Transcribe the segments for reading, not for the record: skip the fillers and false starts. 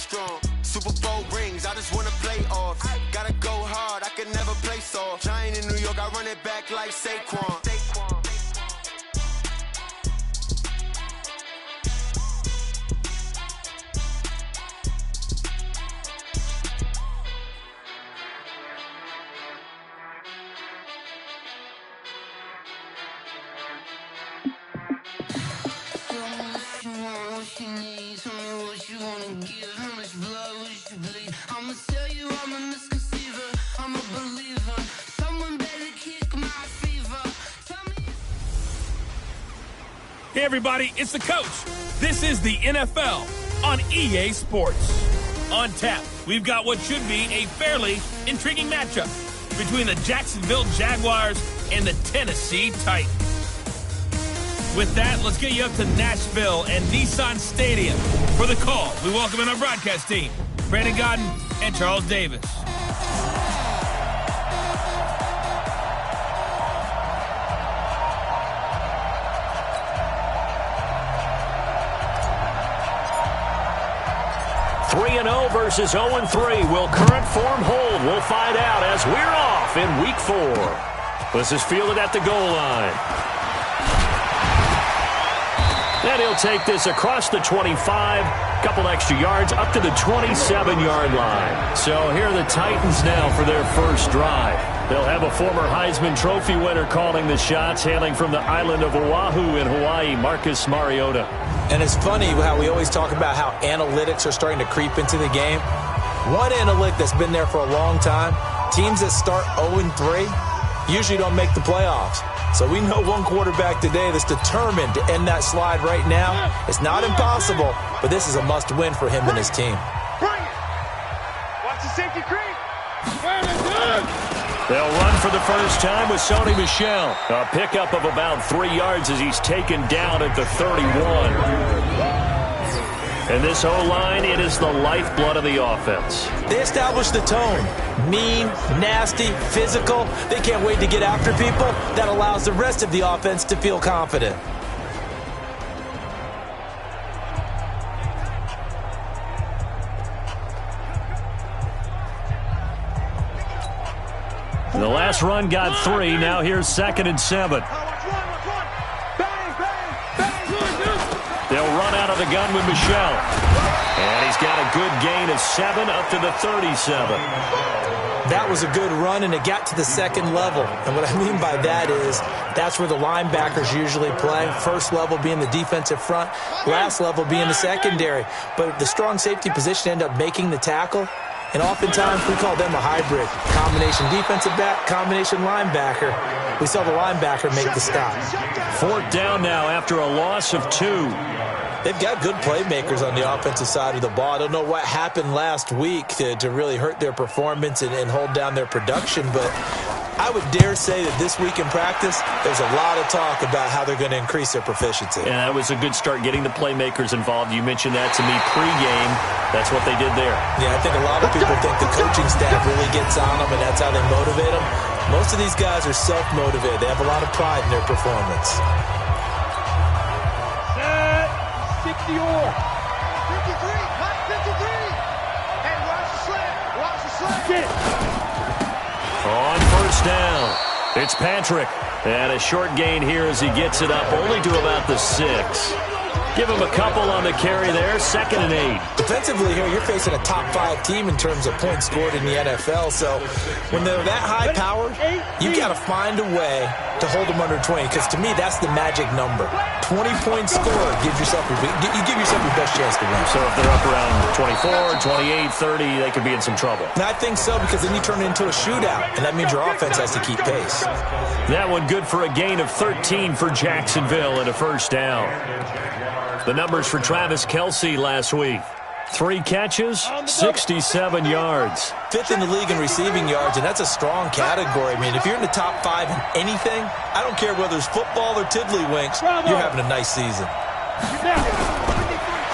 strong. Super Bowl rings, I just wanna play off. Gotta go hard, I can never play soft. Giant in New York, I run it back like Saquon. Hey everybody, it's the coach. This is the NFL on EA Sports. On tap, we've got what should be a fairly intriguing matchup between the Jacksonville Jaguars and the Tennessee Titans. With that, let's get you up to Nashville and Nissan Stadium. For the call, we welcome in our broadcast team, Brandon Godden and Charles Davis. (3-0) versus 0-3. Will current form hold? We'll find out as we're off in Week 4. This is fielded at the goal line. And he'll take this across the 25, couple extra yards, up to the 27-yard line. So here are the Titans now for their first drive. They'll have a former Heisman Trophy winner calling the shots, hailing from the island of Oahu in Hawaii, Marcus Mariota. And it's funny how we always talk about how analytics are starting to creep into the game. One analytic that's been there for a long time, teams that start 0-3 usually don't make the playoffs. So we know one quarterback today that's determined to end that slide right now. It's not impossible, but this is a must-win for him and his team. Bring it! Watch the safety creep! They'll run for the first time with Sony Michel. A pickup of about 3 yards as he's taken down at the 31. And this O-line, it is the lifeblood of the offense. They establish the tone. Mean, nasty, physical. They can't wait to get after people. That allows the rest of the offense to feel confident. The last run got 3. Now here's 2nd and 7. They'll run out of the gun with Michel. And he's got a good gain of 7 up to the 37. That was a good run, and it got to the second level. And what I mean by that is that's where the linebackers usually play. First level being the defensive front, last level being the secondary. But the strong safety position ended up making the tackle. And oftentimes we call them a hybrid. Combination defensive back, combination linebacker. We saw the linebacker make the stop. 4th down now after a loss of 2. They've got good playmakers on the offensive side of the ball. I don't know what happened last week to really hurt their performance and hold down their production, but I would dare say that this week in practice, there's a lot of talk about how they're going to increase their proficiency. And that was a good start getting the playmakers involved. You mentioned that to me pregame. That's what they did there. Yeah, I think a lot of people think the coaching staff really gets on them, and that's how they motivate them. Most of these guys are self-motivated. They have a lot of pride in their performance. 60 or 53, hot 53. Hey, watch the slant. Watch the slant. On first down, it's Patrick. And a short gain here as he gets it up only to about the 6. Give him a couple on the carry there, 2nd and 8. Defensively here, you're facing a top 5 team in terms of points scored in the NFL. So when they're that high-powered, you got to find a way to hold them under 20. Because to me, that's the magic number. 20-point score gives yourself you give yourself your best chance to win. So if they're up around 24, 28, 30, they could be in some trouble. And I think so, because then you turn it into a shootout, and that means your offense has to keep pace. That one good for a gain of 13 for Jacksonville and a first down. The numbers for Travis Kelce last week. 3 catches, 67 yards. 5th in the league in receiving yards, and that's a strong category. I mean, if you're in the top 5 in anything, I don't care whether it's football or tiddlywinks, you're having a nice season.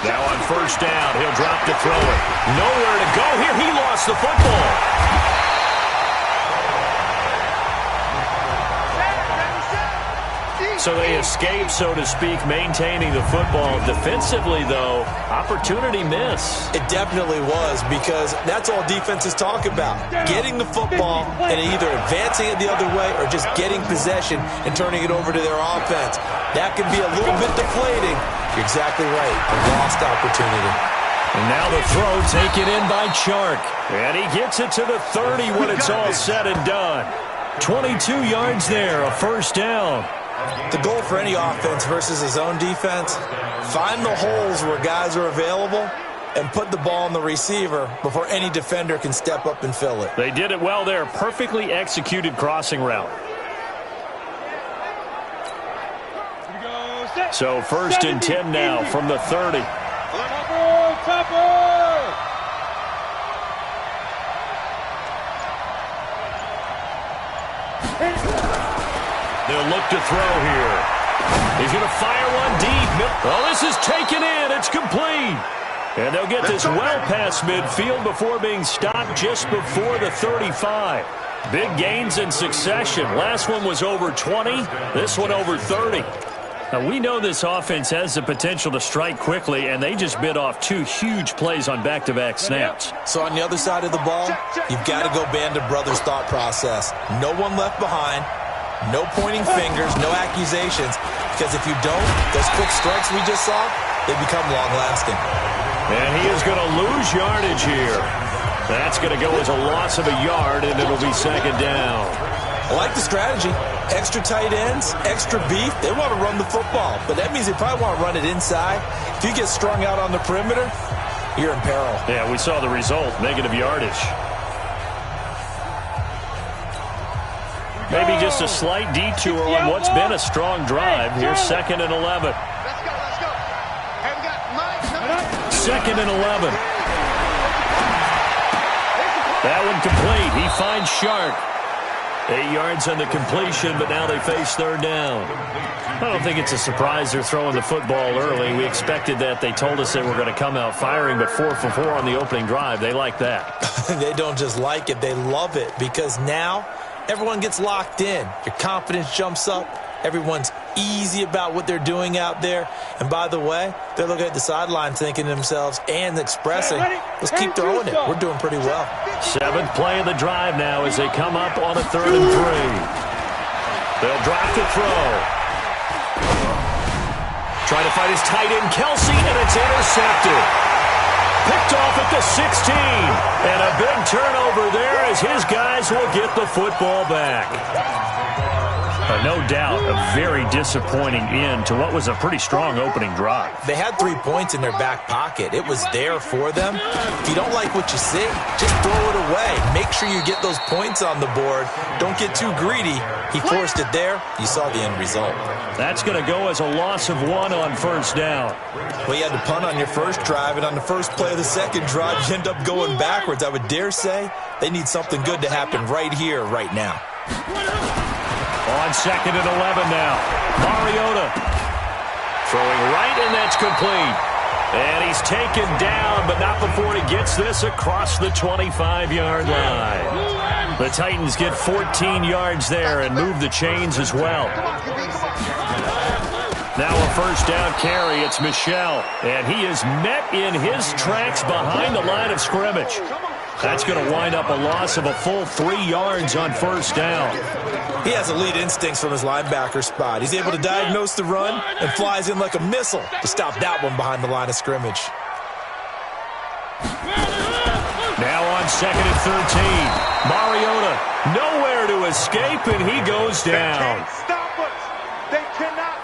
Now on first down, he'll drop to throw it. Nowhere to go here. He lost the football. So they escape, so to speak, maintaining the football. Defensively, though, opportunity miss. It definitely was, because that's all defenses talk about. Getting the football and either advancing it the other way or just getting possession and turning it over to their offense. That can be a little bit deflating. You're exactly right. A lost opportunity. And now the throw taken in by Chark. And he gets it to the 30 when it's all said and done. 22 yards there, a first down. The goal for any offense versus his own defense, find the holes where guys are available and put the ball on the receiver before any defender can step up and fill it. They did it well there. Perfectly executed crossing route. So first and 10 now from the 30. They'll look to throw here. He's going to fire one deep. Oh, this is taken in. It's complete. And they'll get this well past midfield before being stopped just before the 35. Big gains in succession. Last one was over 20. This one over 30. Now, we know this offense has the potential to strike quickly, and they just bit off two huge plays on back-to-back snaps. So on the other side of the ball, you've got to go Band of Brothers thought process. No one left behind. No pointing fingers, no accusations, because if you don't, those quick strikes we just saw, they become long-lasting. And he is going to lose yardage here. That's going to go as a loss of a yard, and it'll be second down. I like the strategy. Extra tight ends, extra beef. They want to run the football, but that means they probably want to run it inside. If you get strung out on the perimeter, you're in peril. Yeah, we saw the result, negative yardage. Maybe just a slight detour on what's been a strong drive. Here's second and 11. Let's go. Hey, we got Mike. Second and 11. That one complete. He finds Chark. 8 yards on the completion, but now they face third down. I don't think it's a surprise they're throwing the football early. We expected that. They told us they were going to come out firing, but 4 for 4 on the opening drive. They like that. They don't just like it. They love it, because now everyone gets locked in. Your confidence jumps up. Everyone's easy about what they're doing out there. And by the way, they're looking at the sideline thinking to themselves and expressing, let's keep throwing it. We're doing pretty well. 7th play of the drive now as they come up on a 3rd and 3. They'll drop the throw. Trying to fight his tight end, Kelsey, and it's intercepted. Picked off at the 16. And a big turnover there as his guys will get the football back. No doubt a very disappointing end to what was a pretty strong opening drive. They had 3 points in their back pocket. It was there for them. If you don't like what you see, just throw it away. Make sure you get those points on the board. Don't get too greedy. He forced it there. You saw the end result. That's going to go as a loss of 1 on first down. Well, you had to punt on your first drive, and on the first play of the second drive, you end up going backwards. I would dare say they need something good to happen right here, right now. On second and 11 now. Mariota throwing right, and that's complete. And he's taken down, but not before he gets this across the 25-yard line. The Titans get 14 yards there and move the chains as well. Now a first down carry. It's Michel, and he is met in his tracks behind the line of scrimmage. That's going to wind up a loss of a full 3 yards on first down. He has elite instincts from his linebacker spot. He's able to diagnose the run and flies in like a missile to stop that one behind the line of scrimmage. Now on second and 13. Mariota nowhere to escape, and he goes down.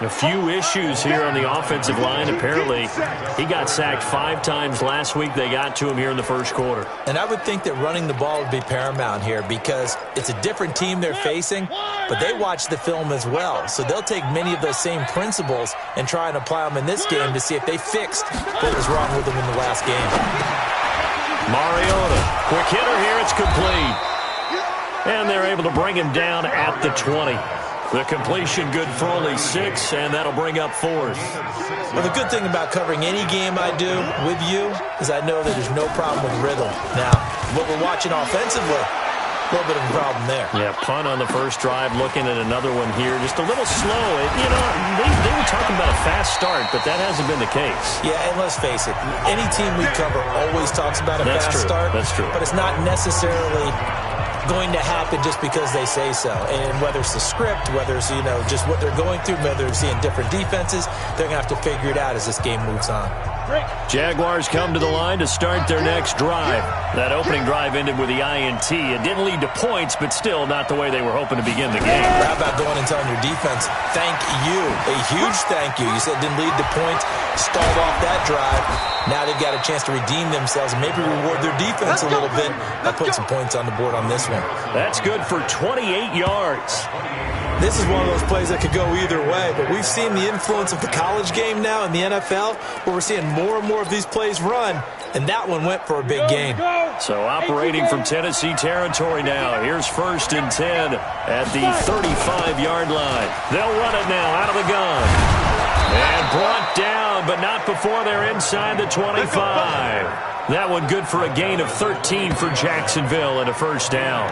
A few issues here on the offensive line. Apparently, he got sacked 5 times last week. They got to him here in the first quarter. And I would think that running the ball would be paramount here because it's a different team they're facing, but they watch the film as well. So they'll take many of those same principles and try and apply them in this game to see if they fixed what was wrong with them in the last game. Mariota, quick hitter here. It's complete. And they're able to bring him down at the 20. The completion good for only 6, and that'll bring up 4th. Well, the good thing about covering any game I do with you is I know that there's no problem with rhythm. Now, what we're watching offensively, A little bit of a problem there. Yeah, punt on the first drive, looking at another one here. Just a little slow. You know, they were talking about a fast start, but that hasn't been the case. Yeah, and let's face it, any team we cover always talks about a fast start. That's true. But it's not necessarily going to happen just because they say so. And whether it's the script, whether it's, you know, just what they're going through, whether they're seeing different defenses, they're going to have to figure it out as this game moves on. Jaguars come to the line to start their next drive. That opening drive ended with the INT. It didn't lead to points, but still not the way they were hoping to begin the game. How about going and telling your defense, thank you, a huge thank you. You said it didn't lead to points, stalled off that drive. Now they've got a chance to redeem themselves and maybe reward their defense a little bit by putting some points on the board on this one. That's good for 28 yards. This is one of those plays that could go either way, but we've seen the influence of the college game now in the NFL, where we're seeing more and more of these plays run, and that one went for a big gain. So operating from Tennessee territory now. Here's 1st and 10 at the 35-yard line. They'll run it now out of the gun. And brought down, but not before they're inside the 25. That one good for a gain of 13 for Jacksonville and a first down.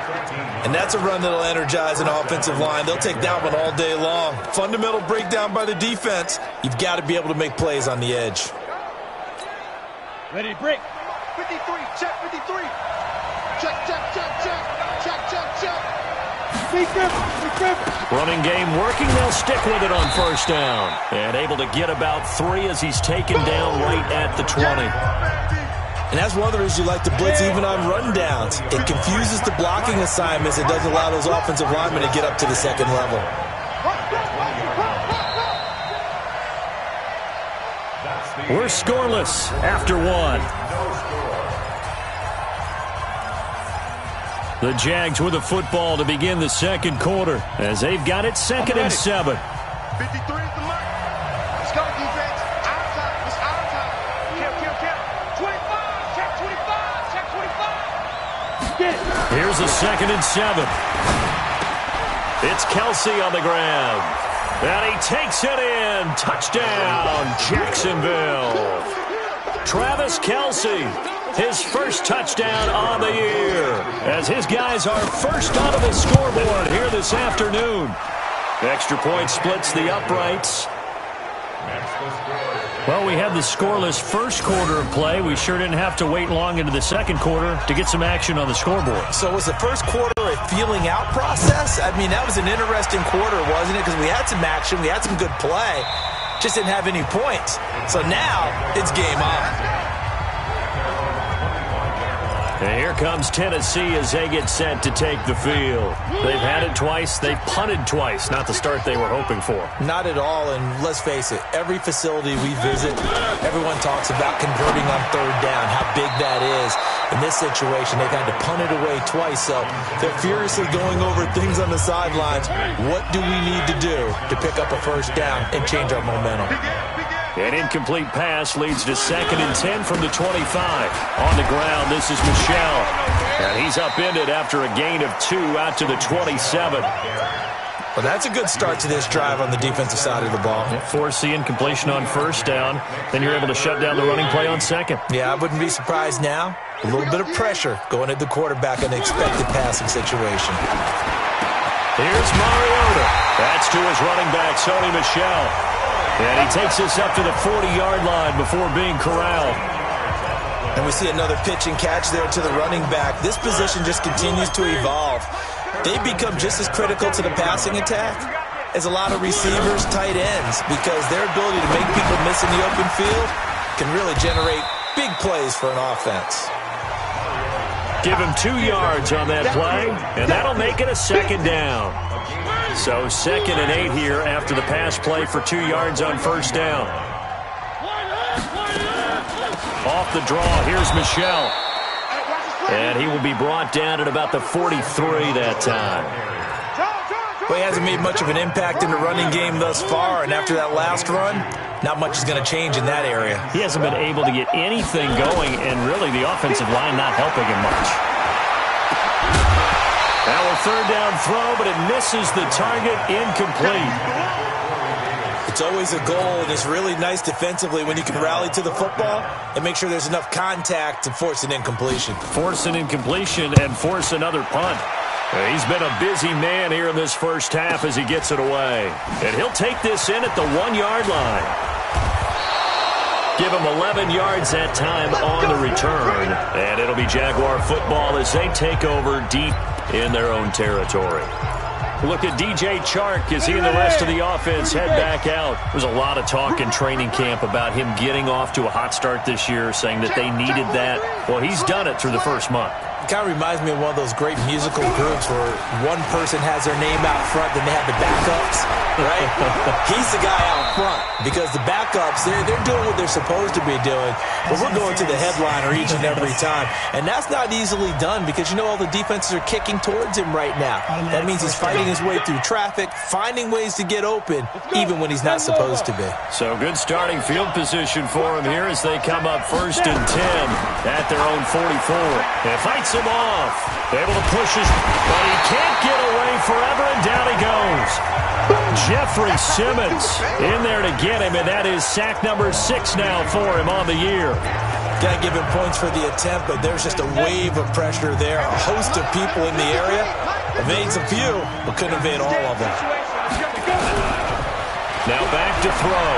And that's a run that'll energize an offensive line. They'll take that one all day long. Fundamental breakdown by the defense. You've got to be able to make plays on the edge. Ready to break. 53, check 53. Check, check, check, check. Check, check, check. Running game working. They'll stick with it on first down. And able to get about 3 as he's taken down right at the 20. And that's one of the reasons you like to blitz even on run downs. It confuses the blocking assignments. It doesn't allow those offensive linemen to get up to the second level. We're scoreless after 1. The Jags with a football to begin the second quarter as they've got it 2nd and 7. 53 is the mark. Let's go, defense. Out of time. It's out of time. Count. 25. Check 25. Check 25. Get it. Here's a 2nd and 7. It's Kelce on the ground. And he takes it in. Touchdown, Jacksonville. Travis Kelce, his first touchdown on the year, as his guys are first onto the scoreboard here this afternoon. Extra point splits the uprights. Well, we had the scoreless first quarter of play. We sure didn't have to wait long into the second quarter to get some action on the scoreboard. So was the first quarter a feeling out process? I mean, that was an interesting quarter, wasn't it? Because we had some action, we had some good play, just didn't have any points. So now it's game on. And here comes Tennessee as they get set to take the field. They've had it twice. They've punted twice. Not the start they were hoping for. Not at all, and let's face it, every facility we visit, everyone talks about converting on third down, how big that is. In this situation, they've had to punt it away twice, so they're furiously going over things on the sidelines. What do we need to do to pick up a first down and change our momentum? An incomplete pass leads to 2nd and 10 from the 25. On the ground, this is Michel. And he's upended after a gain of 2 out to the 27. Well, that's a good start to this drive on the defensive side of the ball. Force the incompletion on first down. Then you're able to shut down the running play on second. Yeah, I wouldn't be surprised now. A little bit of pressure going at the quarterback in the expected passing situation. Here's Mariota. That's to his running back, Sony Michel. And he takes this up to the 40-yard line before being corralled. And we see another pitch and catch there to the running back. This position just continues to evolve. They become just as critical to the passing attack as a lot of receivers, tight ends, because their ability to make people miss in the open field can really generate big plays for an offense. Give him 2 yards on that play, and that'll make it a 2nd down. So 2nd and 8 here after the pass play for 2 yards on first down. Off the draw, here's Michel. And he will be brought down at about the 43 that time. Well, he hasn't made much of an impact in the running game thus far, and after that last run, not much is going to change in that area. He hasn't been able to get anything going, and really the offensive line not helping him much. Now a 3rd down throw, but it misses the target, incomplete. It's always a goal, and it's really nice defensively when you can rally to the football and make sure there's enough contact to force an incompletion. Force an incompletion and force another punt. He's been a busy man here in this first half as he gets it away. And he'll take this in at the 1-yard line. Give him 11 yards that time on the return. And it'll be Jaguar football as they take over deep in their own territory. Look at DJ Chark as he and the rest of the offense head back out. There's a lot of talk in training camp about him getting off to a hot start this year, saying that they needed that. Well, he's done it through the first month. It kind of reminds me of one of those great musical groups where one person has their name out front, then they have the backups, right? He's the guy out front because the backups, they're doing what they're supposed to be doing, but we're going to the headliner each and every time. And that's not easily done because, all the defenses are kicking towards him right now. That means he's fighting his way through traffic, finding ways to get open, even when he's not supposed to be. So good starting field position for him here as they come up 1st and 10 at their own 44. It fights him off. Able to push his, but he can't get away forever, and down he goes. Jeffrey Simmons in there to get him, and that is sack number 6 now for him on the year. Got to give him points for the attempt, but there's just a wave of pressure there. A host of people in the area. Evades a few, but couldn't evade all of them. Now back to throw.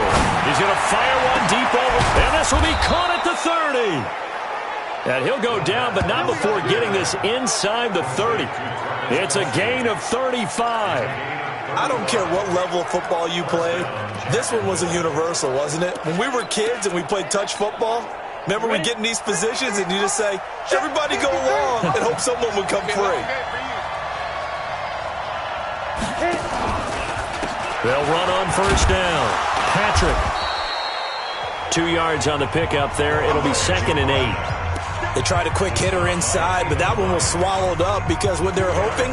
He's going to fire one deep over, and this will be caught at the 30. And he'll go down, but not before getting this inside the 30. It's a gain of 35. I don't care what level of football you played. This one was a universal, wasn't it? When we were kids and we played touch football, remember we get in these positions and you just say, everybody go along, and hope someone would come free. They'll run on 1st down. Patrick. 2 yards on the pickup there. It'll be 2nd and 8. They tried a quick hitter inside, but that one was swallowed up because what they're hoping,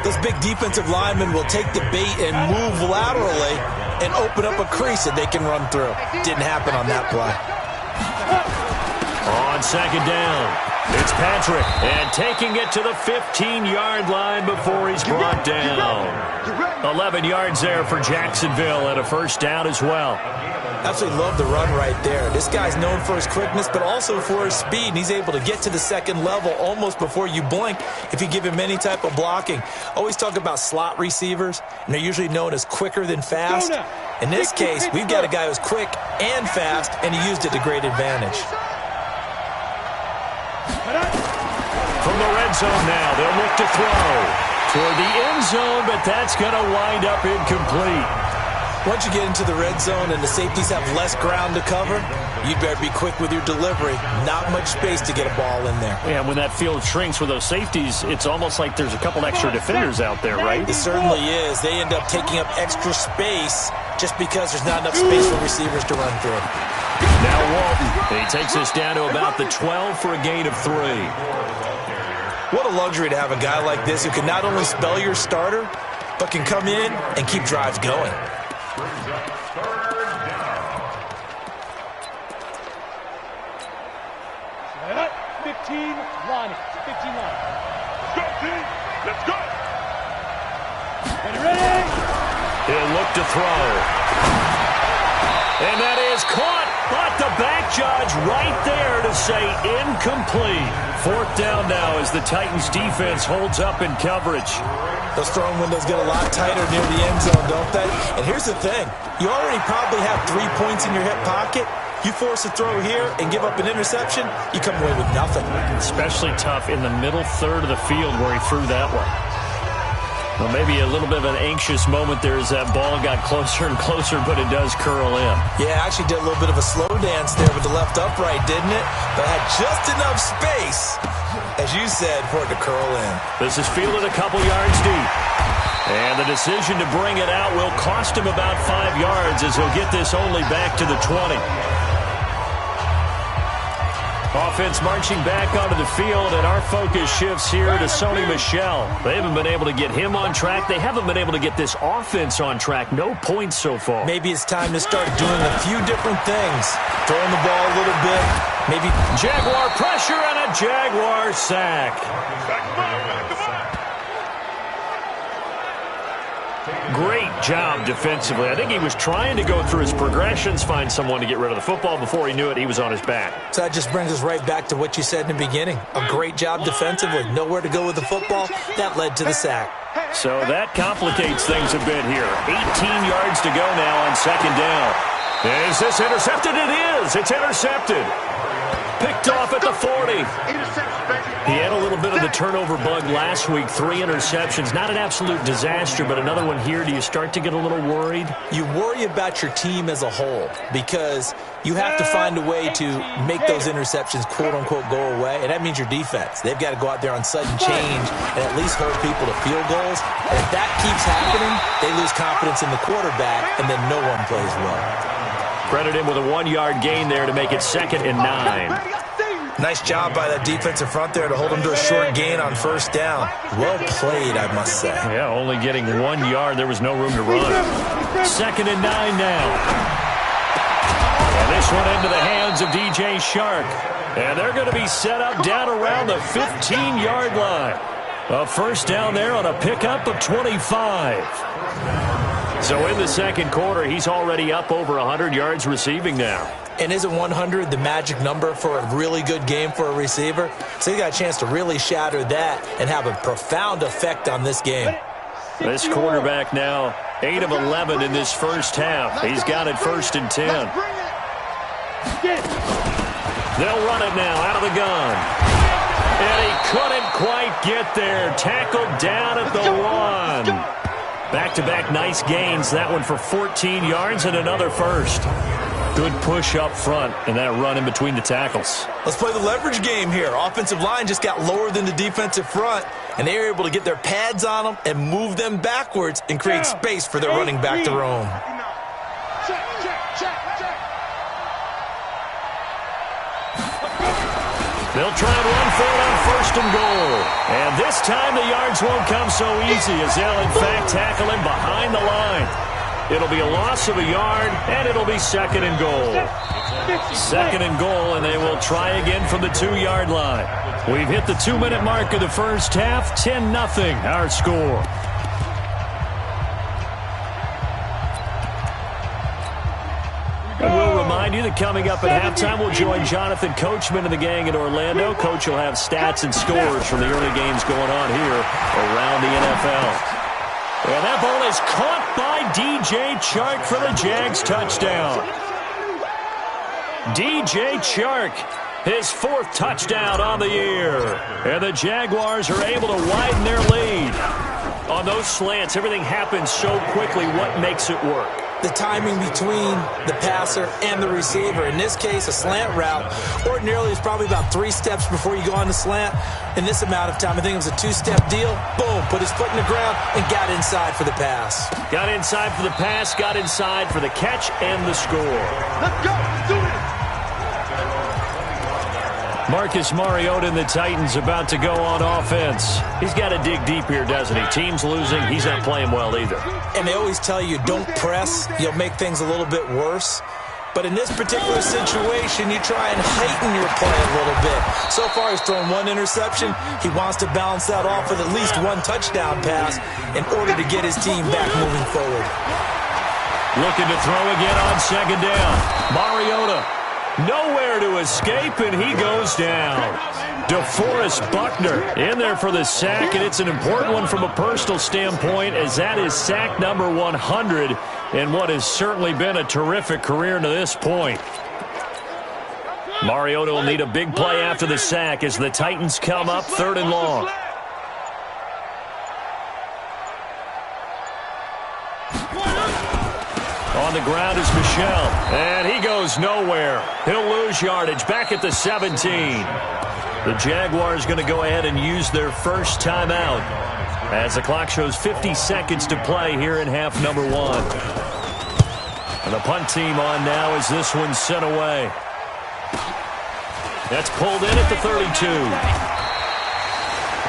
those big defensive linemen will take the bait and move laterally and open up a crease that they can run through. Didn't happen on that play. On 2nd down, it's Patrick, and taking it to the 15-yard line before he's brought down. 11 yards there for Jacksonville and a 1st down as well. Absolutely love the run right there. This guy's known for his quickness, but also for his speed, and he's able to get to the 2nd level almost before you blink if you give him any type of blocking. Always talk about slot receivers, and they're usually known as quicker than fast. In this case, we've got a guy who's quick and fast, and he used it to great advantage. From the red zone now, they'll look to throw toward the end zone, but that's going to wind up incomplete. Once you get into the red zone and the safeties have less ground to cover, you'd better be quick with your delivery. Not much space to get a ball in there. Yeah, when that field shrinks with those safeties, it's almost like there's a couple extra defenders out there, right? It certainly is. They end up taking up extra space just because there's not enough space for receivers to run through. Now Walton. He takes us down to about the 12 for a gain of 3. What a luxury to have a guy like this who can not only spell your starter, but can come in and keep drives going. 15 line. Let's go, team. Let's go. Ready? He'll look to throw. And that is caught. But the back judge right there to say incomplete. 4th down now as the Titans defense holds up in coverage. Those throwing windows get a lot tighter near the end zone, don't they? And here's the thing. You already probably have 3 points in your hip pocket. You force a throw here and give up an interception, you come away with nothing. Especially tough in the middle third of the field where he threw that one. Well, maybe a little bit of an anxious moment there as that ball got closer and closer, but it does curl in. Yeah, actually did a little bit of a slow dance there with the left upright, didn't it? But had just enough space, as you said, for it to curl in. This is fielded a couple yards deep. And the decision to bring it out will cost him about 5 yards as he'll get this only back to the 20. Offense marching back onto the field, and our focus shifts here to Sony Michel. They haven't been able to get him on track. They haven't been able to get this offense on track. No points so far. Maybe it's time to start doing a few different things. Throwing the ball a little bit. Maybe Jaguar pressure and a Jaguar sack. Great job defensively. I think he was trying to go through his progressions, find someone to get rid of the football. Before he knew it, he was on his back. So that just brings us right back to what you said in the beginning. A great job defensively. Nowhere to go with the football. That led to the sack. So that complicates things a bit here. 18 yards to go now on second down. Is this intercepted? It is. It's intercepted. Picked off at the 40. He had a little bit of the turnover bug last week. 3 interceptions. Not an absolute disaster, but another one here. Do you start to get a little worried? You worry about your team as a whole because you have to find a way to make those interceptions, quote-unquote, go away, and that means your defense. They've got to go out there on sudden change and at least hold people to field goals. And if that keeps happening, they lose confidence in the quarterback, and then no one plays well. Credit him with a 1-yard gain there to make it 2nd and 9. Nice job by that defensive front there to hold him to a short gain on first down. Well played, I must say. Yeah, only getting 1 yard. There was no room to run. 2nd and 9 now. And this one into the hands of DJ Chark. And they're going to be set up down around the 15-yard line. A first down there on a pickup of 25. So in the second quarter, he's already up over 100 yards receiving now. And isn't 100 the magic number for a really good game for a receiver? So he got a chance to really shatter that and have a profound effect on this game. This quarterback now 8 of 11 in this first half. He's got it 1st and 10. They'll run it now out of the gun. And he couldn't quite get there. Tackled down at the 1. Back-to-back nice gains. That one for 14 yards and another first. Good push up front and that run in between the tackles. Let's play the leverage game here. Offensive line just got lower than the defensive front, and they were able to get their pads on them and move them backwards and create space for their running back to roam. They'll try and run for it on 1st and goal. And this time the yards won't come so easy as they'll in fact tackle him behind the line. It'll be a loss of a yard, and it'll be 2nd and goal. 2nd and goal, and they will try again from the 2-yard line. We've hit the 2-minute mark of the first half. 10-0 our score. And we'll remind you that coming up at halftime, we'll join Jonathan Coachman and the gang in Orlando. Coach will have stats and scores from the early games going on here around the NFL. And that ball is caught by DJ Chark for the Jags touchdown. DJ Chark, his 4th touchdown on the year. And the Jaguars are able to widen their lead. On those slants, everything happens so quickly. What makes it work? The timing between the passer and the receiver. In this case, a slant route ordinarily is probably about 3 steps before you go on the slant. In this amount of time, I think it was a 2-step deal. Boom, put his foot in the ground and got inside for the pass. Got inside for the pass, got inside for the catch and the score. Let's go. Let's do this. Marcus Mariota and the Titans about to go on offense. He's got to dig deep here, doesn't he? Team's losing. He's not playing well either. And they always tell you, don't press. You'll make things a little bit worse. But in this particular situation, you try and heighten your play a little bit. So far, he's thrown 1 interception. He wants to balance that off with at least 1 touchdown pass in order to get his team back moving forward. Looking to throw again on 2nd down. Mariota. Nowhere to escape, and he goes down. DeForest Buckner in there for the sack, and it's an important one from a personal standpoint as that is sack number 100 in what has certainly been a terrific career to this point. Mariota will need a big play after the sack as the Titans come up 3rd and long. On the ground is Michel, and he goes nowhere. He'll lose yardage back at the 17. The Jaguars going to go ahead and use their first timeout as the clock shows 50 seconds to play here in half number 1. And the punt team on now as this one's sent away. That's pulled in at the 32.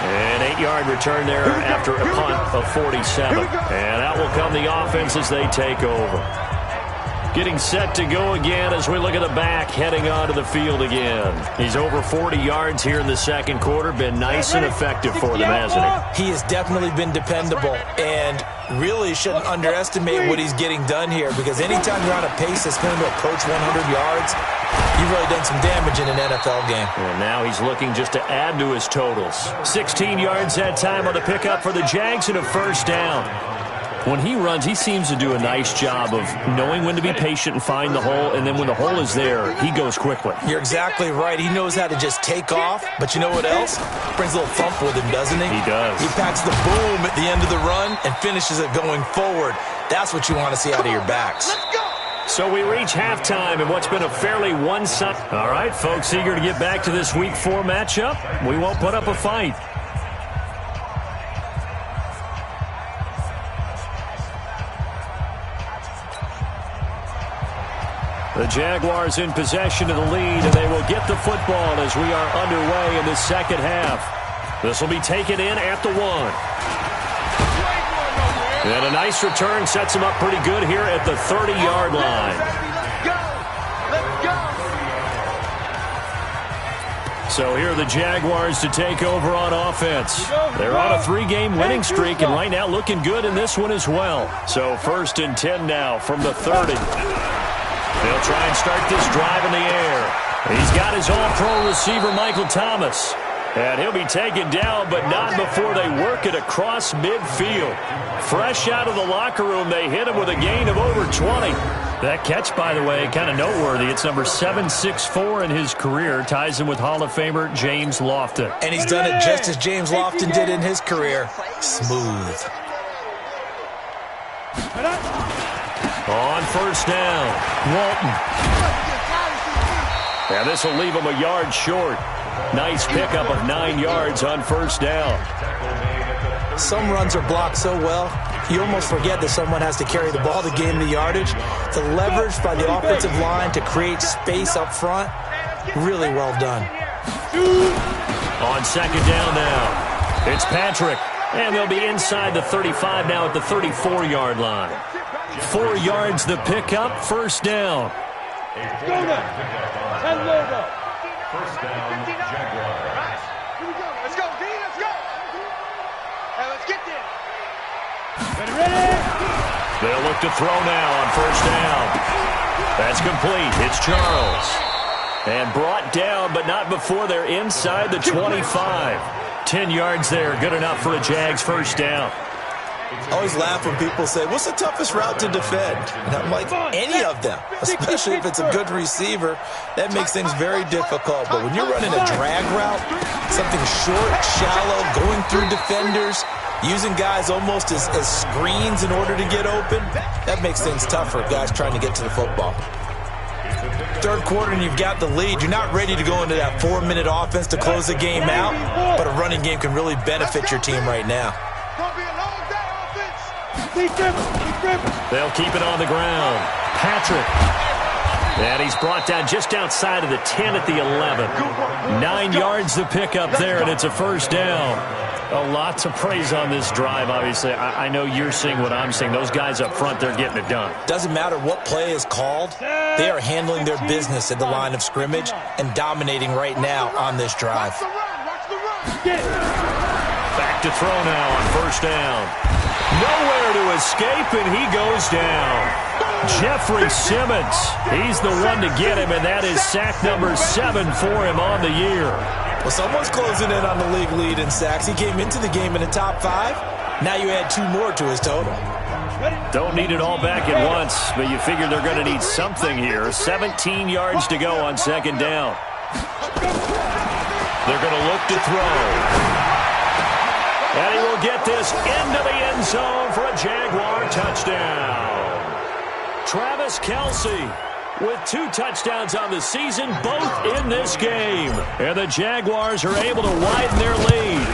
An 8-yard return there after a punt of 47. And out will come the offense as they take over. Getting set to go again as we look at the back heading onto the field again. He's over 40 yards here in the second quarter. Been nice and effective for them, hasn't he? He has definitely been dependable, and really shouldn't underestimate what he's getting done here, because anytime you're on a pace that's going to approach 100 yards, you've really done some damage in an NFL game. And now he's looking just to add to his totals. 16 yards that time on the pickup for the Jags and a first down. When he runs, he seems to do a nice job of knowing when to be patient and find the hole, and then when the hole is there, he goes quickly. You're exactly right. He knows how to just take off, but you know what else? Brings a little thump with him, doesn't he? He does. He packs the boom at the end of the run and finishes it going forward. That's what you want to see out of your backs. Let's go! So we reach halftime in what's been a fairly one-sided. All right, folks, eager to get back to this Week 4 matchup. We won't put up a fight. The Jaguars in possession of the lead, and they will get the football as we are underway in the second half. This will be taken in at the 1. And a nice return sets him up pretty good here at the 30-yard line. So here are the Jaguars to take over on offense. They're on a 3-game winning streak, and right now looking good in this one as well. So 1st and 10 now from the 30. They'll try and start this drive in the air. He's got his all-pro receiver, Michael Thomas. And he'll be taken down, but not before they work it across midfield. Fresh out of the locker room, they hit him with a gain of over 20. That catch, by the way, kind of noteworthy. It's number 764 in his career. Ties him with Hall of Famer James Lofton. And he's done it just as James Lofton did in his career. Smooth. On first down, Walton. And this will leave him a yard short. Nice pickup of 9 yards on first down. Some runs are blocked so well, you almost forget that someone has to carry the ball to gain the yardage. The leverage by the offensive line to create space up front, really well done. On second down now, it's Patrick. And they'll be inside the 35 now at the 34-yard line. 4 yards the pickup, first down. Go now. 10 logo. First down, Jaguars. Here we go. Let's go, D. Let's go. Hey, let's get there. Ready? They'll look to throw now on first down. That's complete. It's Charles. And brought down, but not before they're inside the 25. 10 yards there, good enough for a Jags first down. I always laugh when people say, what's the toughest route to defend? And I'm like, any of them, especially if it's a good receiver. That makes things very difficult. But when you're running a drag route, something short, shallow, going through defenders, using guys almost as screens in order to get open, that makes things tougher, guys trying to get to the football. Third quarter and you've got the lead. You're not ready to go into that 4-minute offense to close the game out, but a running game can really benefit your team right now. They'll keep it on the ground. Patrick. And he's brought down just outside of the 10 at the 11. 9 yards the pickup there, and it's a first down. A lot to praise on this drive, obviously. I know you're seeing what I'm seeing. Those guys up front, they're getting it done. Doesn't matter what play is called. They are handling their business at the line of scrimmage and dominating right now on this drive. Back to throw now on first down. Nowhere to escape, and he goes down. Jeffrey Simmons, he's the one to get him, and that is sack number 7 for him on the year. Well, someone's closing in on the league lead in sacks. He came into the game in the top 5. Now you add 2 more to his total. Don't need it all back at once, but you figure they're going to need something here. 17 yards to go on second down. They're going to look to throw. And he will get this into the end zone for a Jaguar touchdown. Travis Kelce with 2 touchdowns on the season, both in this game. And the Jaguars are able to widen their lead.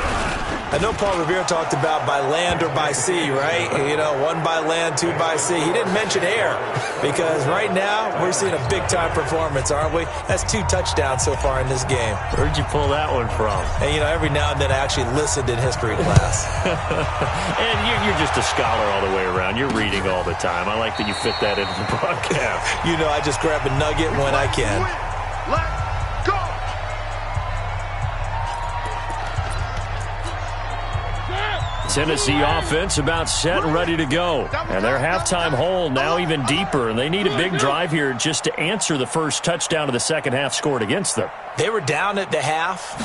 I know Paul Revere talked about by land or by sea, right? You know, 1 by land, 2 by sea. He didn't mention air because right now we're seeing a big-time performance, aren't we? That's 2 touchdowns so far in this game. Where'd you pull that one from? And, you know, every now and then I actually listened in history class. And you're just a scholar all the way around. You're reading all the time. I like that you fit that into the broadcast. You know, I just grab a nugget when I can. Let's go! Tennessee offense about set and ready to go. And their halftime hole now even deeper. And they need a big drive here just to answer the first touchdown of the second half scored against them. They were down at the half.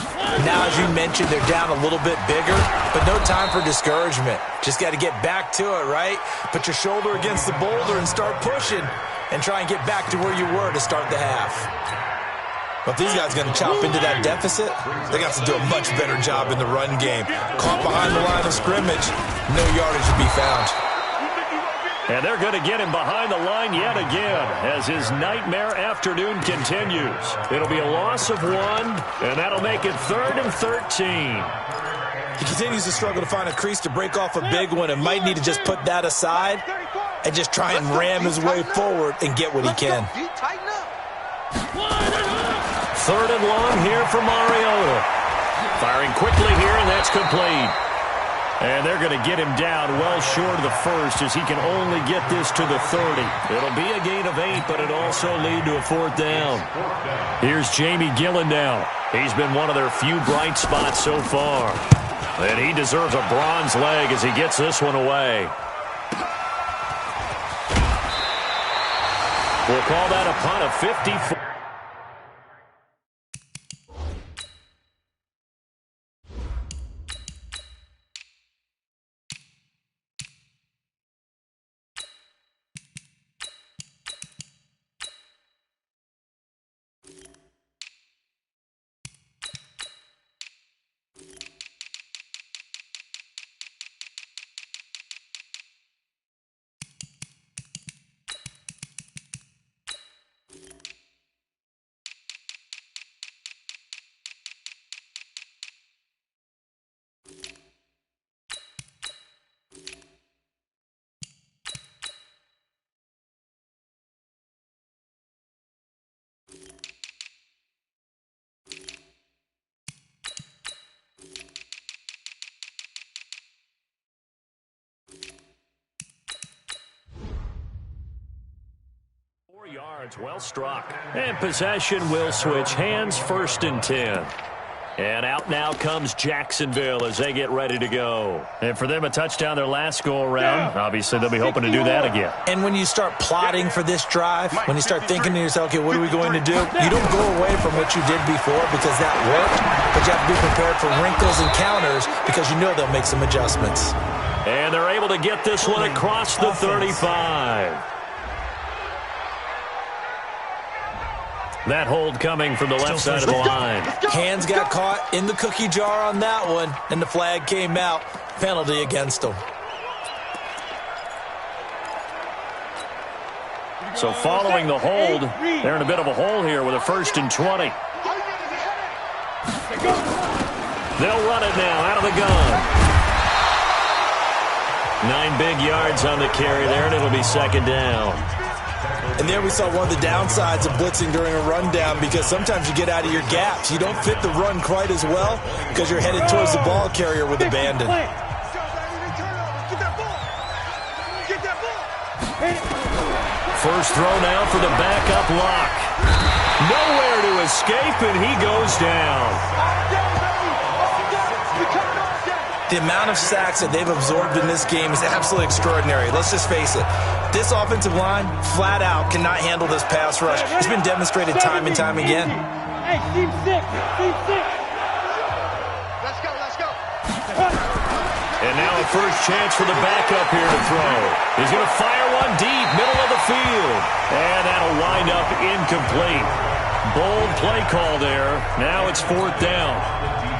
Now, as you mentioned, they're down a little bit bigger, but no time for discouragement. Just got to get back to it, right? Put your shoulder against the boulder and start pushing and try and get back to where you were to start the half. But if these guys are going to chop into that deficit, they got to do a much better job in the run game. Caught behind the line of scrimmage, no yardage to be found. And they're going to get him behind the line yet again as his nightmare afternoon continues. It'll be a loss of 1, and that'll make it 3rd and 13. He continues to struggle to find a crease to break off a big one and might need to just put that aside and just try and ram his way forward and get what he can. 3rd and long here for Mariota. Firing quickly here, and that's complete. And they're going to get him down well short of the first as he can only get this to the 30. It'll be a gain of 8, but it'll also lead to a 4th down. Here's Jamie Gillen now. He's been one of their few bright spots so far. And he deserves a bronze leg as he gets this one away. We'll call that a punt of 54. Yards, well struck. And possession will switch hands, 1st and 10. And out now comes Jacksonville as they get ready to go. And for them, a touchdown their last go-around. Obviously, they'll be hoping to do that again. And when you start plotting for this drive, when you start thinking to yourself, okay, what are we going to do? You don't go away from what you did before because that worked, but you have to be prepared for wrinkles and counters because you know they'll make some adjustments. And they're able to get this one across the 35. That hold coming from the left side of the line. Hands got caught in the cookie jar on that one, and the flag came out. Penalty against them. So following the hold, they're in a bit of a hole here with a 1st and 20. They'll run it now out of the gun. 9 big yards on the carry there, and it'll be 2nd down. And there we saw one of the downsides of blitzing during a rundown because sometimes you get out of your gaps. You don't fit the run quite as well because you're headed towards the ball carrier with abandon. First throw now for the backup lock. Nowhere to escape, and he goes down. The amount of sacks that they've absorbed in this game is absolutely extraordinary. Let's just face it. This offensive line, flat out, cannot handle this pass rush. It's been demonstrated time and time again. Hey, team 6. Let's go. And now a first chance for the backup here to throw. He's going to fire one deep, middle of the field. And that'll wind up incomplete. Bold play call there. Now it's 4th down.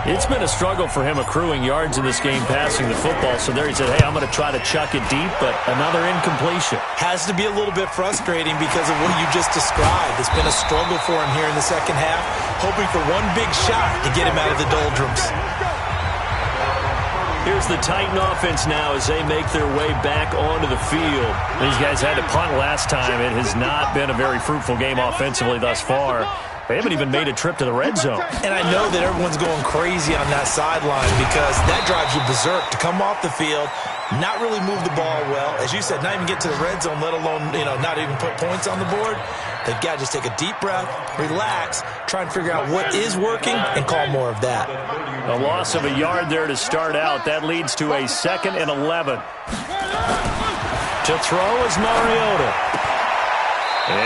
It's been a struggle for him accruing yards in this game passing the football. So there he said, hey, I'm going to try to chuck it deep, but another incompletion. Has to be a little bit frustrating because of what you just described. It's been a struggle for him here in the second half, hoping for one big shot to get him out of the doldrums. Here's the Titan offense now as they make their way back onto the field. These guys had to punt last time. It has not been a very fruitful game offensively thus far. They haven't even made a trip to the red zone. And I know that everyone's going crazy on that sideline because that drives you berserk to come off the field, not really move the ball well. As you said, not even get to the red zone, let alone, not even put points on the board. They've got to just take a deep breath, relax, try and figure out what is working, and call more of that. A loss of a yard there to start out. That leads to a 2nd and 11. To throw is Mariota.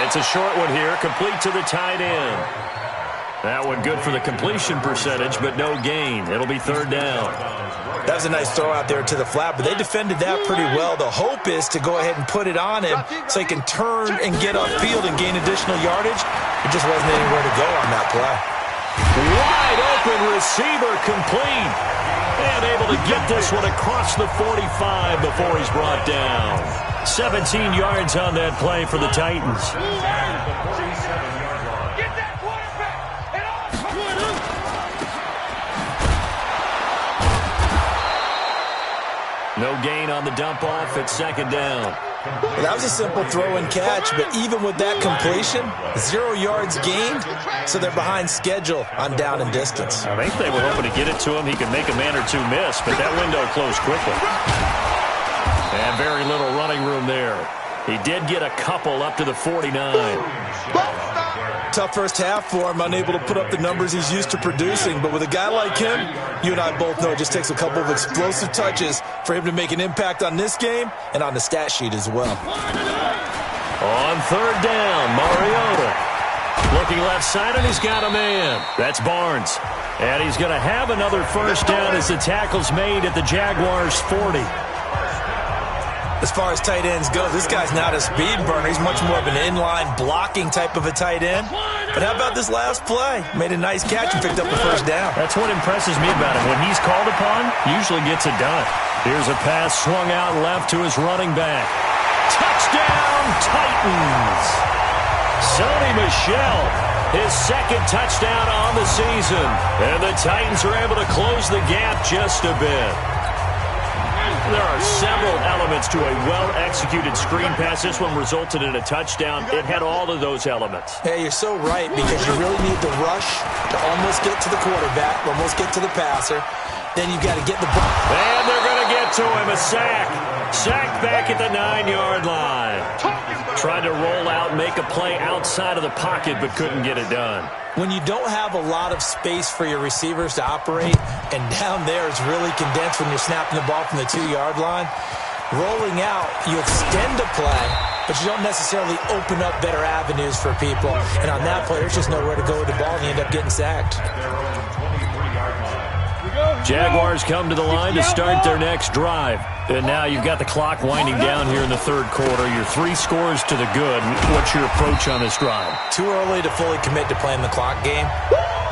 It's a short one here, complete to the tight end. That one good for the completion percentage, but no gain. It'll be 3rd down. That was a nice throw out there to the flat, but they defended that pretty well. The hope is to go ahead and put it on him so he can turn and get upfield and gain additional yardage. It just wasn't anywhere to go on that play. Wide open receiver complete. And able to get this one across the 45 before he's brought down. 17 yards on that play for the Titans. No gain on the dump off at 2nd down. Well, that was a simple throw and catch, but even with that completion, 0 yards gained, so they're behind schedule on down and distance. I think they were hoping to get it to him. He could make a man or two miss, but that window closed quickly. And very little running room there. He did get a couple up to the 49. Tough first half for him, unable to put up the numbers he's used to producing. But with a guy like him, you and I both know it just takes a couple of explosive touches for him to make an impact on this game and on the stat sheet as well. On 3rd down, Mariota. Looking left side, and he's got a man. That's Barnes. And he's going to have another 1st down as the tackle's made at the Jaguars' 40. As far as tight ends go, this guy's not a speed burner. He's much more of an inline blocking type of a tight end. But how about this last play? Made a nice catch and picked up the 1st down. That's what impresses me about him. When he's called upon, he usually gets it done. Here's a pass swung out left to his running back. Touchdown, Titans! Sony Michel, his 2nd touchdown on the season. And the Titans are able to close the gap just a bit. There are several elements to a well-executed screen pass. This one resulted in a touchdown. It had all of those elements. Yeah, you're so right, because you really need the rush to almost get to the quarterback, almost get to the passer. Then you've got to get the ball. And they're going to get to him. A sack. Sacked back at the 9-yard line. Tried to roll out, make a play outside of the pocket, but couldn't get it done. When you don't have a lot of space for your receivers to operate, and down there is really condensed when you're snapping the ball from the 2-yard line, rolling out, you extend the play, but you don't necessarily open up better avenues for people. And on that play, there's just nowhere to go with the ball, and you end up getting sacked. Jaguars come to the line to start their next drive. And now you've got the clock winding down here in the 3rd quarter. Your 3 scores to the good. What's your approach on this drive? Too early to fully commit to playing the clock game.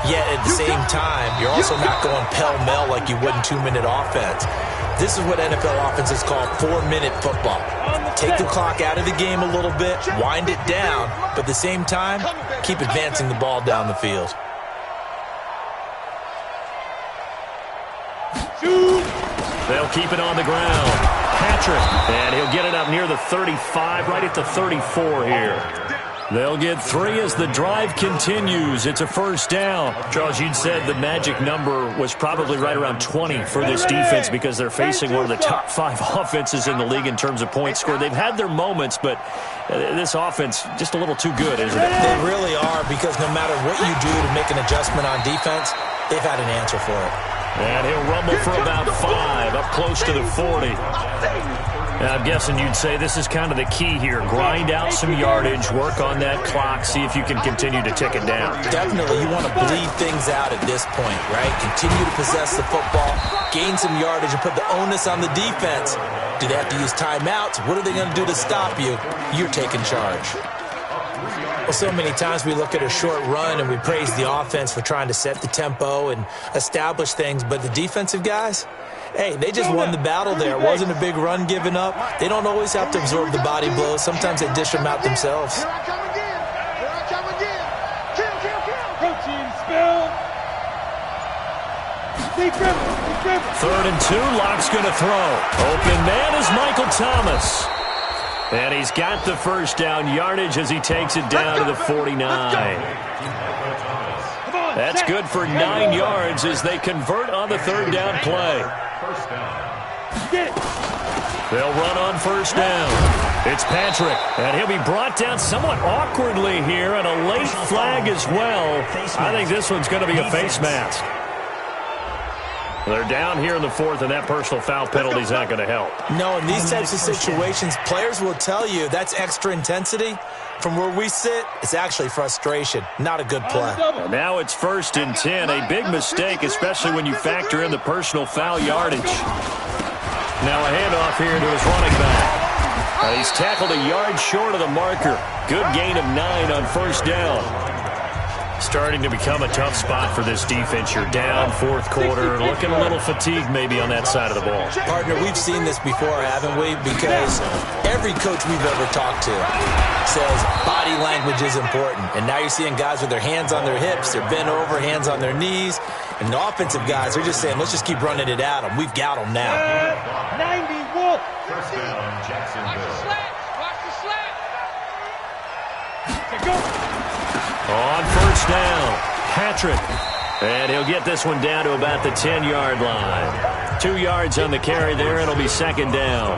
Yet at the same time, you're also not going pell-mell like you would in 2-minute offense. This is what NFL offenses call 4-minute football. Take the clock out of the game a little bit, wind it down, but at the same time, keep advancing the ball down the field. They'll keep it on the ground. Patrick, and he'll get it up near the 35, right at the 34 here. They'll get 3 as the drive continues. It's a 1st down. Charles, you'd said the magic number was probably right around 20 for this defense because they're facing one of the top 5 offenses in the league in terms of points scored. They've had their moments, but this offense just a little too good, isn't it? They really are, because no matter what you do to make an adjustment on defense, they've had an answer for it. And he'll rumble for about 5, up close to the 40. Now, I'm guessing you'd say this is kind of the key here. Grind out some yardage, work on that clock, see if you can continue to tick it down. Definitely, you want to bleed things out at this point, right? Continue to possess the football, gain some yardage, and put the onus on the defense. Do they have to use timeouts? What are they going to do to stop you? You're taking charge. Well, so many times we look at a short run and we praise the offense for trying to set the tempo and establish things, but the defensive guys, hey, they just won the battle there. It wasn't a big run given up. They don't always have to absorb the body blows. Sometimes they dish them out themselves. Here I come again. Here I come again. Kill, kill, kill. Protein spill. 3rd and 2, Locke's going to throw. Open man is Michael Thomas. And he's got the first down yardage as he takes it down to the 49. That's good for 9 yards as they convert on the 3rd down play. They'll run on 1st down. It's Patrick, and he'll be brought down somewhat awkwardly here, and a late flag as well. I think this one's going to be a face mask. They're down here in the 4th, and that personal foul penalty is not going to help. No, in these types of situations, players will tell you that's extra intensity. From where we sit, it's actually frustration, not a good play. And now it's 1st and 10, a big mistake, especially when you factor in the personal foul yardage. Now a handoff here to his running back. He's tackled a yard short of the marker. Good gain of 9 on 1st down. Starting to become a tough spot for this defense. You're down 4th quarter, looking a little fatigued maybe on that side of the ball. Partner, we've seen this before, haven't we? Because every coach we've ever talked to says body language is important. And now you're seeing guys with their hands on their hips, they're bent over, hands on their knees. And the offensive guys are just saying, let's just keep running it at them. We've got them now. 91. 1st down, Jacksonville. Watch the slap. On 1st down, Patrick. And he'll get this one down to about the 10-yard line. 2 yards on the carry there, and it'll be 2nd down.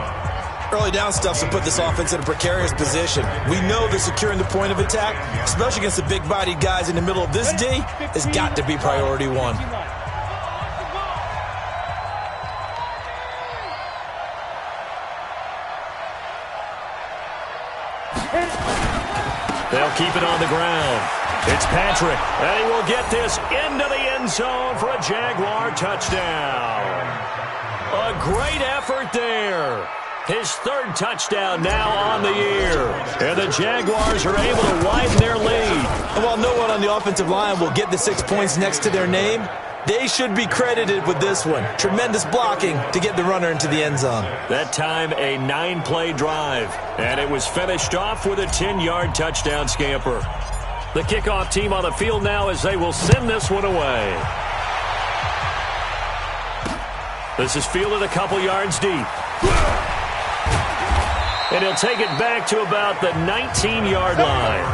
Early down stuff to put this offense in a precarious position. We know that securing the point of attack, especially against the big-bodied guys in the middle of this D, has got to be priority 1. They'll keep it on the ground. It's Patrick, and he will get this into the end zone for a Jaguar touchdown. A great effort there. His 3rd touchdown now on the year. And the Jaguars are able to widen their lead. And while no one on the offensive line will get the 6 points next to their name, they should be credited with this one. Tremendous blocking to get the runner into the end zone. That time a 9-play drive, and it was finished off with a 10-yard touchdown scamper. The kickoff team on the field now as they will send this one away. This is fielded a couple yards deep. And he'll take it back to about the 19-yard line.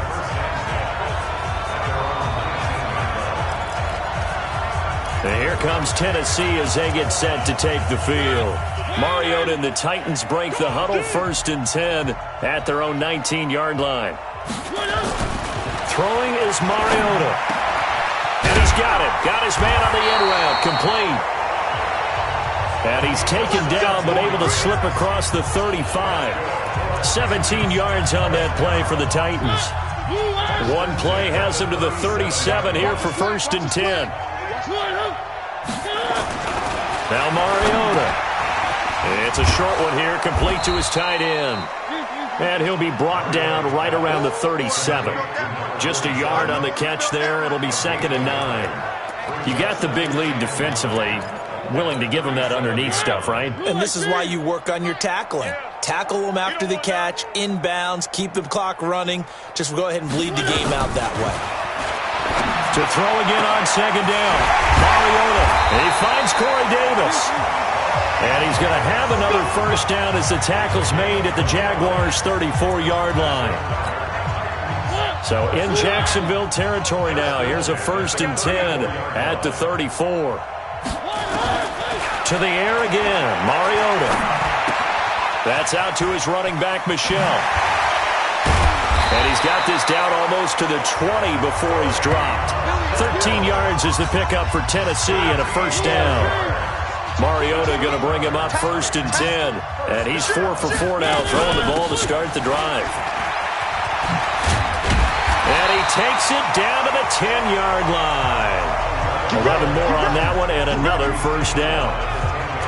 And here comes Tennessee as they get set to take the field. Mariota and the Titans break the huddle, 1st and 10 at their own 19-yard line. Throwing is Mariota. And he's got it. Got his man on the end route. Complete. And he's taken down but able to slip across the 35. 17 yards on that play for the Titans. One play has him to the 37 here for 1st and 10. Now Mariota. It's a short one here, complete to his tight end. And he'll be brought down right around the 37. Just a yard on the catch there. It'll be 2nd and 9. You got the big lead defensively. Willing to give them that underneath stuff, right? And this is why you work on your tackling. Tackle them after the catch, inbounds, keep the clock running. Just go ahead and bleed the game out that way. To throw again on 2nd down. Mariota. And he finds Corey Davis. And he's going to have another 1st down as the tackle's made at the Jaguars' 34-yard line. So in Jacksonville territory now. Here's a 1st and 10 at the 34. To the air again, Mariota. That's out to his running back, Michel. And he's got this down almost to the 20 before he's dropped. 13 yards is the pickup for Tennessee and a 1st down. Mariota going to bring him up 1st and 10. And he's 4 for 4 now, throwing the ball to start the drive. And he takes it down to the 10-yard line. 11 more on that one and another 1st down.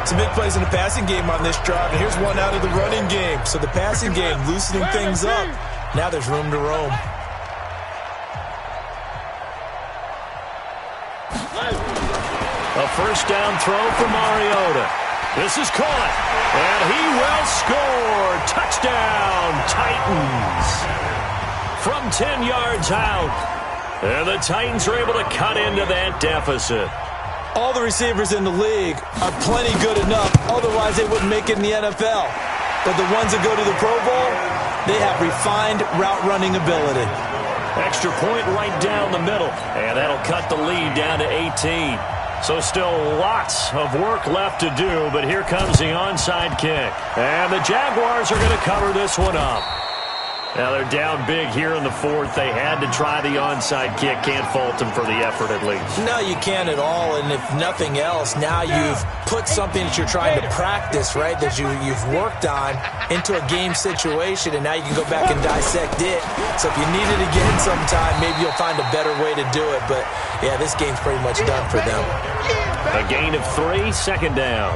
Some big plays in the passing game on this drive, and here's one out of the running game. So the passing game loosening things up. Now there's room to roam. A 1st down throw for Mariota. This is caught, and he will score. Touchdown, Titans. From 10 yards out. And the Titans are able to cut into that deficit. All the receivers in the league are plenty good enough. Otherwise, they wouldn't make it in the NFL. But the ones that go to the Pro Bowl, they have refined route running ability. Extra point right down the middle. And that'll cut the lead down to 18. So still lots of work left to do, but here comes the onside kick. And the Jaguars are going to cover this one up. Now they're down big here in the fourth. They had to try the onside kick. Can't fault them for the effort at least. No, you can't at all. And if nothing else, now you've put something that you're trying to practice, right, that you've worked on into a game situation, and now you can go back and dissect it. So if you need it again sometime, maybe you'll find a better way to do it. But, yeah, this game's pretty much done for them. A gain of 3, second down.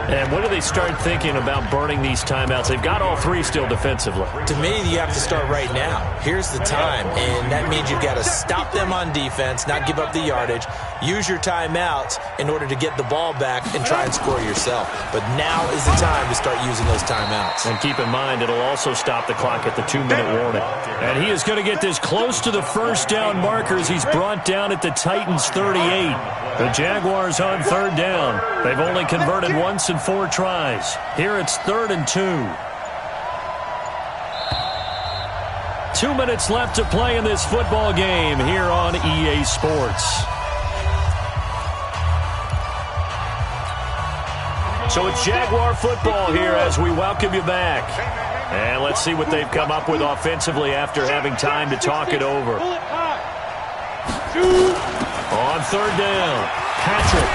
And when do they start thinking about burning these timeouts? They've got all 3 still defensively. To me, you have to start right now. Here's the time, and that means you've got to stop them on defense, not give up the yardage, use your timeouts in order to get the ball back and try and score yourself. But now is the time to start using those timeouts. And keep in mind, it'll also stop the clock at the 2-minute warning. And he is going to get this close to the first down markers. He's brought down at the Titans' 38. The Jaguars on third down. They've only converted once in 4 tries. Here it's 3rd and 2. 2 minutes left to play in this football game here on EA Sports. So it's Jaguar football here as we welcome you back. And let's see what they've come up with offensively after having time to talk it over. On third down, Patrick.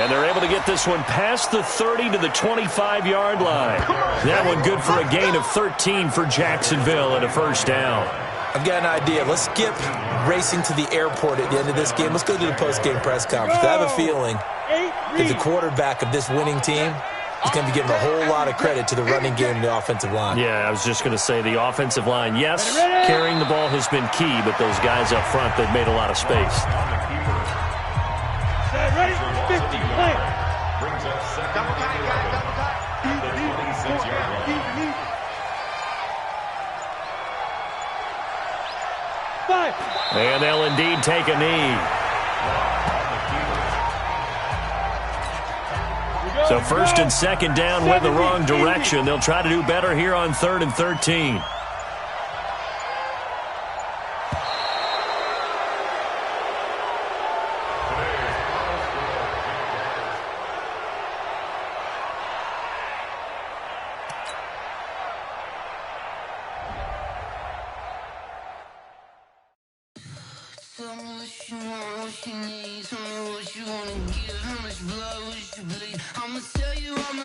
And they're able to get this one past the 30 to the 25-yard line. That one good for a gain of 13 for Jacksonville and a first down. I've got an idea. Let's skip racing to the airport at the end of this game. Let's go to the post-game press conference. I have a feeling that the quarterback of this winning team is going to be giving a whole lot of credit to the running game and the offensive line. Yeah, I was just going to say the offensive line, yes, carrying the ball has been key, but those guys up front, they've made a lot of space. Ready? 50, play. Brings up second. The 26-yard line. 5. And they'll indeed take a knee. So first and second down went the wrong direction. They'll try to do better here on 3rd and 13. Tell me what you want, what you need. Tell me what you wanna give. How much blood would you bleed? I'ma tell you all my